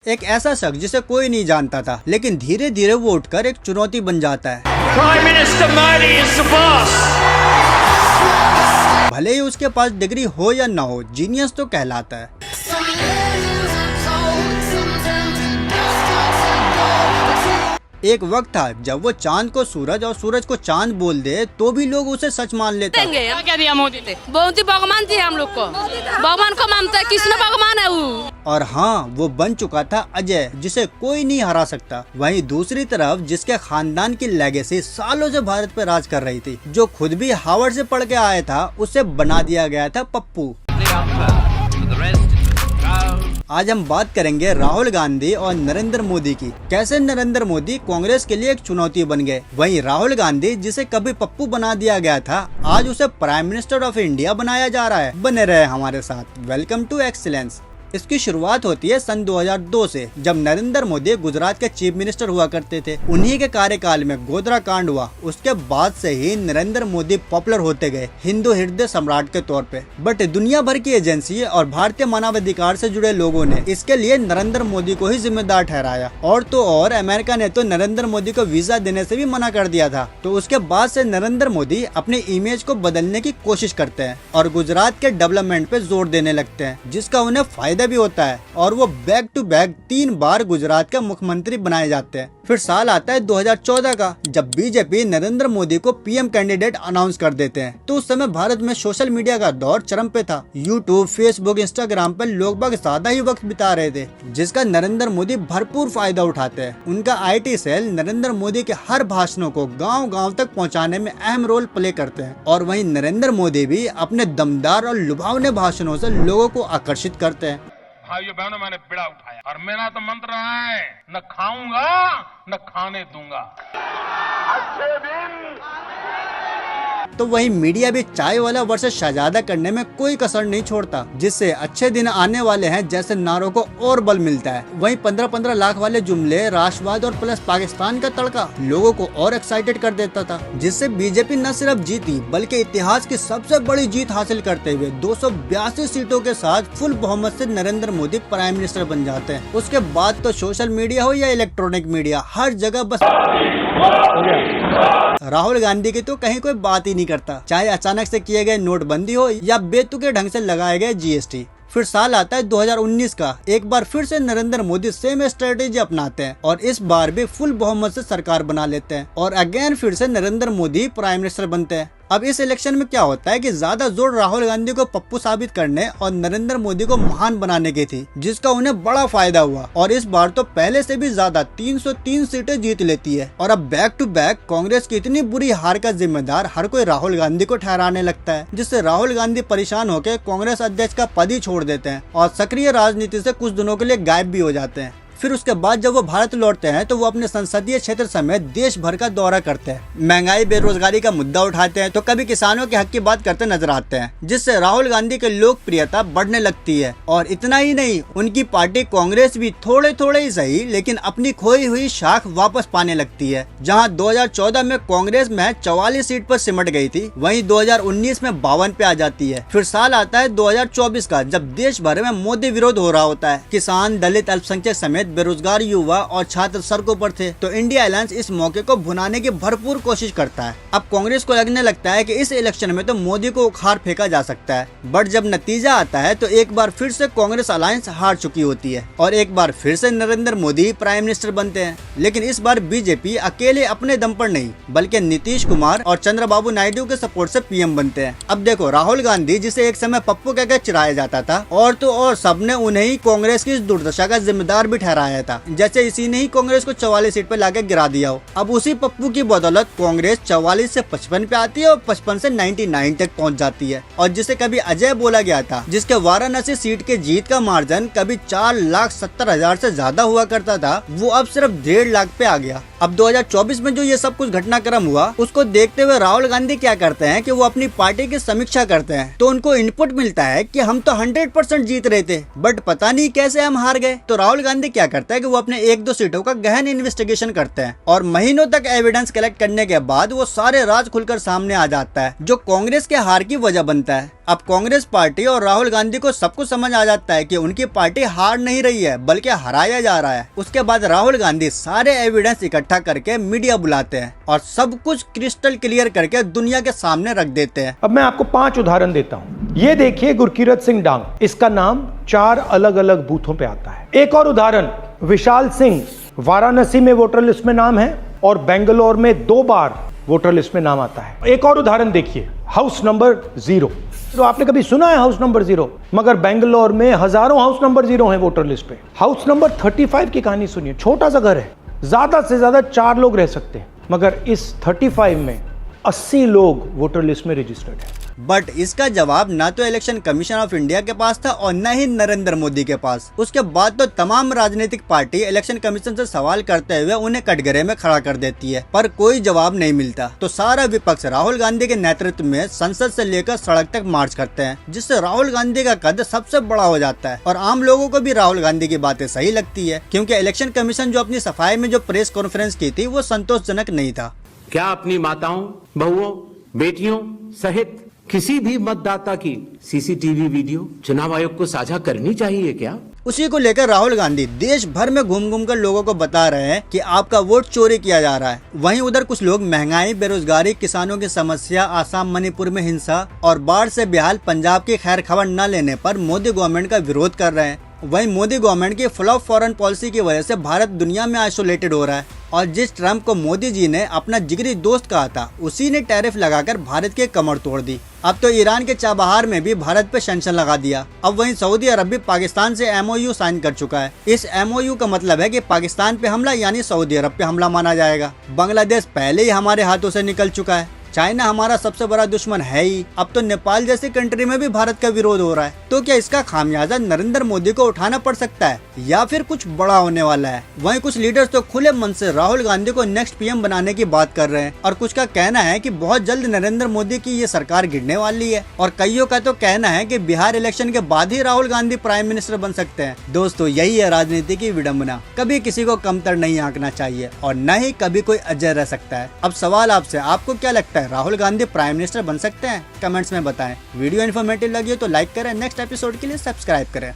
एक ऐसा शख्स जिसे कोई नहीं जानता था, लेकिन धीरे धीरे वो उठकर एक चुनौती बन जाता है। Prime Minister Modi is the boss. भले ही उसके पास डिग्री हो या ना हो, जीनियस तो कहलाता है। एक वक्त था जब वो चांद को सूरज और सूरज को चांद बोल दे तो भी लोग उसे सच मान लेते। क्या दिया मोदी ने? बहुत ही भगवान थे हम लोग को, भगवान को मानता है, कृष्ण भगवान है वो। और हाँ, वो बन चुका था अजय, जिसे कोई नहीं हरा सकता। वहीं दूसरी तरफ जिसके खानदान की लेगेसी सालों से भारत पर राज कर रही थी, जो खुद भी हार्वर्ड से पढ़ के आया था, उसे बना दिया गया था पप्पू। आज हम बात करेंगे राहुल गांधी और नरेंद्र मोदी की। कैसे नरेंद्र मोदी कांग्रेस के लिए एक चुनौती बन गए, वहीं राहुल गांधी जिसे कभी पप्पू बना दिया गया था, आज उसे प्राइम मिनिस्टर ऑफ इंडिया बनाया जा रहा है। बने रहे हमारे साथ। Welcome to excellence. इसकी शुरुआत होती है सन 2002 से, जब नरेंद्र मोदी गुजरात के चीफ मिनिस्टर हुआ करते थे। उन्हीं के कार्यकाल में गोधरा कांड हुआ। उसके बाद से ही नरेंद्र मोदी पॉपुलर होते गए हिंदू हृदय सम्राट के तौर पे। बट दुनिया भर की एजेंसी और भारतीय मानवाधिकार से जुड़े लोगों ने इसके लिए नरेंद्र मोदी को ही जिम्मेदार ठहराया। और तो और अमेरिका ने तो नरेंद्र मोदी को वीजा देने से भी मना कर दिया था। तो उसके बाद से नरेंद्र मोदी अपने इमेज को बदलने की कोशिश करते हैं और गुजरात के डेवलपमेंट पे जोर देने लगते हैं, जिसका उन्हें फायदा भी होता है। और वो बैक टू बैक 3 बार गुजरात का मुख्यमंत्री बनाए जाते हैं। फिर साल आता है 2014 का, जब बीजेपी नरेंद्र मोदी को पीएम कैंडिडेट अनाउंस कर देते हैं। तो उस समय भारत में सोशल मीडिया का दौर चरम पे था। यूट्यूब, फेसबुक, इंस्टाग्राम पर लोग बाग ज्यादा ही वक्त बिता रहे थे, जिसका नरेंद्र मोदी भरपूर फायदा उठाते हैं। उनका IT सेल नरेंद्र मोदी के हर भाषणों को गाँव-गाँव तक पहुँचाने में अहम रोल प्ले करते हैं। और वहीं नरेंद्र मोदी भी अपने दमदार और लुभावने भाषणों से लोगों को आकर्षित करते हैं। भाइयों बहनों, मैंने बिड़ा उठाया और मेरा तो मंत्र रहा है, न खाऊंगा न खाने दूंगा। अच्छे दिन। तो वही मीडिया भी चाय वाला वर्सेस शहजादा करने में कोई कसर नहीं छोड़ता, जिससे अच्छे दिन आने वाले हैं जैसे नारों को और बल मिलता है। वहीं 15-15 लाख वाले जुमले, राष्ट्रवाद और प्लस पाकिस्तान का तड़का लोगों को और एक्साइटेड कर देता था, जिससे बीजेपी न सिर्फ जीती बल्कि इतिहास की सबसे बड़ी जीत हासिल करते हुए 282 सीटों के साथ फुल बहुमत से नरेंद्र मोदी प्राइम मिनिस्टर बन जाते हैं। उसके बाद तो सोशल मीडिया हो या इलेक्ट्रॉनिक मीडिया, हर जगह बस राहुल गांधी की तो कहीं कोई बात ही नहीं करता, चाहे अचानक से किए गए नोटबंदी हो या बेतुके ढंग से लगाए गए GST। फिर साल आता है 2019 का। एक बार फिर से नरेंद्र मोदी सेम स्ट्रेटेजी अपनाते हैं और इस बार भी फुल बहुमत से सरकार बना लेते हैं और अगेन फिर से नरेंद्र मोदी प्राइम मिनिस्टर बनते हैं। अब इस इलेक्शन में क्या होता है कि ज्यादा जोर राहुल गांधी को पप्पू साबित करने और नरेंद्र मोदी को महान बनाने की थी, जिसका उन्हें बड़ा फायदा हुआ। और इस बार तो पहले से भी ज्यादा 303 सीटें जीत लेती है। और अब बैक टू बैक कांग्रेस की इतनी बुरी हार का जिम्मेदार हर कोई राहुल गांधी को ठहराने लगता है, जिससे राहुल गांधी परेशान होकर कांग्रेस अध्यक्ष का पद ही छोड़ देते हैं और सक्रिय राजनीति से कुछ दिनों के लिए गायब भी हो जाते हैं। फिर उसके बाद जब वो भारत लौटते हैं तो वो अपने संसदीय क्षेत्र समेत देश भर का दौरा करते हैं। महंगाई, बेरोजगारी का मुद्दा उठाते हैं, तो कभी किसानों के हक की बात करते नजर आते हैं, जिससे राहुल गांधी की लोकप्रियता बढ़ने लगती है। और इतना ही नहीं, उनकी पार्टी कांग्रेस भी थोड़े थोड़े ही सही लेकिन अपनी खोई हुई शाख वापस पाने लगती है। जहां 2014 में कांग्रेस में 44 सीट पर सिमट गई थी, वहीं 2019 में 52 पे आ जाती है। फिर साल आता है 2024 का, जब देश भर में मोदी विरोध हो रहा होता है। किसान, दलित, अल्पसंख्यक समेत बेरोजगार युवा और छात्र सड़कों पर थे, तो इंडिया अलायंस इस मौके को भुनाने की भरपूर कोशिश करता है। अब कांग्रेस को लगने लगता है कि इस इलेक्शन में तो मोदी को उखाड़ फेंका जा सकता है। बट जब नतीजा आता है तो एक बार फिर से कांग्रेस अलायंस हार चुकी होती है और एक बार फिर से नरेंद्र मोदी प्राइम मिनिस्टर बनते हैं। लेकिन इस बार बीजेपी अकेले अपने दम पर नहीं, बल्कि नीतीश कुमार और चंद्रबाबू नायडू के सपोर्ट से पीएम बनते हैं। अब देखो, राहुल गांधी जिसे एक समय पप्पू कहकर चिढ़ाया जाता था, और तो और सबने उन्हें ही कांग्रेस की इस दुर्दशा का जिम्मेदार भी ठहराया था, जैसे इसी ने ही कांग्रेस को 44 सीट पर लाके गिरा दिया हो। अब उसी पप्पू की बदौलत कांग्रेस 44 से 55 पे आती है और 55 से 99 तक पहुंच जाती है। और जिसे कभी अजय बोला गया था, जिसके वाराणसी सीट के जीत का मार्जिन कभी 4,70,000 से ज्यादा हुआ करता था, वो अब सिर्फ 1.5 लाख पे आ गया। अब 2024 में जो ये सब कुछ घटनाक्रम हुआ, उसको देखते हुए राहुल गांधी क्या करते हैं कि वो अपनी पार्टी की समीक्षा करते हैं। तो उनको इनपुट मिलता है कि हम तो 100% जीत रहे थे, बट पता नहीं कैसे हम हार गए। तो राहुल गांधी क्या करता है कि वो अपने 1-2 सीटों का गहन इन्वेस्टिगेशन करते हैं और महीनों तक एविडेंस कलेक्ट करने के बाद वो सारे राज खुलकर सामने आ जाता है, जो कांग्रेस के हार की वजह बनता है। अब कांग्रेस पार्टी और राहुल गांधी को सब कुछ समझ आ जाता है कि उनकी पार्टी हार नहीं रही है बल्कि हराया जा रहा है। उसके बाद राहुल गांधी सारे एविडेंस इकट्ठा करके मीडिया बुलाते हैं और सब कुछ क्रिस्टल क्लियर करके दुनिया के सामने रख देते हैं। अब मैं आपको 5 उदाहरण देता हूँ। ये देखिए गुरकीरत सिंह डांग, इसका नाम 4 अलग अलग बूथों पे आता है। एक और उदाहरण विशाल सिंह, वाराणसी में वोटर लिस्ट में नाम है और बेंगलोर में 2 बार वोटर लिस्ट में नाम आता है। एक और उदाहरण देखिए, हाउस नंबर 0। तो आपने कभी सुना है हाउस नंबर 0? मगर बेंगलोर में हजारों हाउस नंबर 0 हैं वोटर लिस्ट पे। हाउस नंबर 35 की कहानी सुनिए। छोटा सा घर है, ज्यादा से ज्यादा 4 लोग रह सकते हैं, मगर इस 35 में 80 लोग वोटर लिस्ट में रजिस्टर्ड है। बट इसका जवाब ना तो इलेक्शन कमीशन ऑफ इंडिया के पास था और न ही नरेंद्र मोदी के पास। उसके बाद तो तमाम राजनीतिक पार्टी इलेक्शन कमीशन से सवाल करते हुए उन्हें कटघरे में खड़ा कर देती है, पर कोई जवाब नहीं मिलता। तो सारा विपक्ष राहुल गांधी के नेतृत्व में संसद से लेकर सड़क तक मार्च करते हैं, जिससे राहुल गांधी का कद सबसे बड़ा हो जाता है और आम लोगों को भी राहुल गांधी की बातें सही लगती है, क्योंकि इलेक्शन कमीशन जो अपनी सफाई में जो प्रेस कॉन्फ्रेंस की थी वो संतोषजनक नहीं था। क्या अपनी माताओं, बहुओं, बेटियों सहित किसी भी मतदाता की सीसीटीवी वीडियो चुनाव आयोग को साझा करनी चाहिए क्या? उसी को लेकर राहुल गांधी देश भर में घूम घूम कर लोगों को बता रहे हैं कि आपका वोट चोरी किया जा रहा है। वहीं उधर कुछ लोग महंगाई, बेरोजगारी, किसानों की समस्या, आसाम मणिपुर में हिंसा और बाढ़ से बेहाल पंजाब की खैर खबर न लेने पर मोदी गवर्नमेंट का विरोध कर रहे हैं। वहीं मोदी गवर्नमेंट की फ्लॉप फॉरेन पॉलिसी की वजह से भारत दुनिया में आइसोलेटेड हो रहा है और जिस ट्रम्प को मोदी जी ने अपना जिगरी दोस्त कहा था, उसी ने टैरिफ लगाकर भारत की कमर तोड़ दी। अब तो ईरान के चाबहार में भी भारत पे सैंक्शन लगा दिया। अब वहीं सऊदी अरब भी पाकिस्तान से MOU साइन कर चुका है। इस MOU का मतलब है कि पाकिस्तान पे हमला यानी सऊदी अरब पे हमला माना जाएगा। बांग्लादेश पहले ही हमारे हाथों से निकल चुका है। चाइना हमारा सबसे बड़ा दुश्मन है ही। अब तो नेपाल जैसी कंट्री में भी भारत का विरोध हो रहा है। तो क्या इसका खामियाजा नरेंद्र मोदी को उठाना पड़ सकता है या फिर कुछ बड़ा होने वाला है? वहीं कुछ लीडर्स तो खुले मन से राहुल गांधी को नेक्स्ट PM बनाने की बात कर रहे हैं और कुछ का कहना है कि बहुत जल्द नरेंद्र मोदी की ये सरकार गिरने वाली है और कईयों का तो कहना है कि बिहार इलेक्शन के बाद ही राहुल गांधी प्राइम मिनिस्टर बन सकते हैं। दोस्तों, यही है राजनीति की विडम्बना। कभी किसी को कमतर नहीं आंकना चाहिए और न ही कभी कोई अजय रह सकता है। अब सवाल आपसे, आपको क्या लगता है राहुल गांधी प्राइम मिनिस्टर बन सकते हैं? कमेंट्स में बताएं। वीडियो इन्फॉर्मेटिव लगी हो तो लाइक करें, नेक्स्ट एपिसोड के लिए सब्सक्राइब करें।